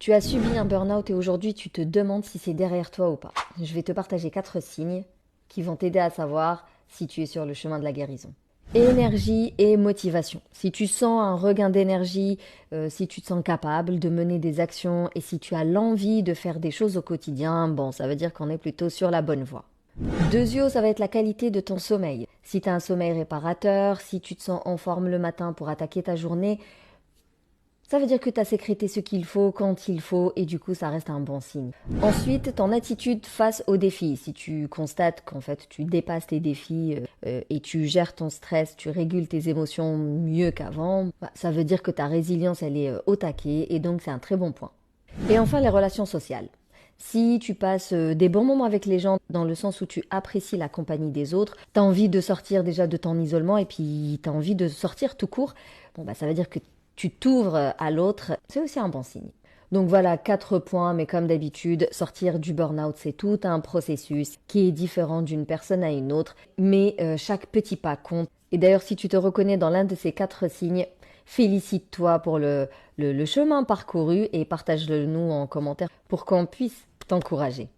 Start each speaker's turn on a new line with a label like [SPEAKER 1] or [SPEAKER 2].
[SPEAKER 1] Tu as subi un burn-out et aujourd'hui tu te demandes si c'est derrière toi ou pas. Je vais te partager 4 signes qui vont t'aider à savoir si tu es sur le chemin de la guérison. Énergie et motivation. Si tu sens un regain d'énergie, si tu te sens capable de mener des actions et si tu as l'envie de faire des choses au quotidien, bon, ça veut dire qu'on est plutôt sur la bonne voie. Deuxièmement, ça va être la qualité de ton sommeil. Si tu as un sommeil réparateur, si tu te sens en forme le matin pour attaquer ta journée, ça veut dire que tu as sécrété ce qu'il faut quand il faut et du coup ça reste un bon signe. Ensuite, ton attitude face aux défis. Si tu constates qu'en fait tu dépasses tes défis et tu gères ton stress, tu régules tes émotions mieux qu'avant, bah, ça veut dire que ta résilience elle est au taquet et donc c'est un très bon point. Et enfin les relations sociales. Si tu passes des bons moments avec les gens dans le sens où tu apprécies la compagnie des autres, tu as envie de sortir déjà de ton isolement et puis tu as envie de sortir tout court, bon bah ça veut dire que tu t'ouvres à l'autre, c'est aussi un bon signe. Donc voilà, 4 points, mais comme d'habitude, sortir du burn-out, c'est tout un processus qui est différent d'une personne à une autre, mais chaque petit pas compte. Et d'ailleurs, si tu te reconnais dans l'un de ces 4 signes, félicite-toi pour le chemin parcouru et partage-le nous en commentaire pour qu'on puisse t'encourager.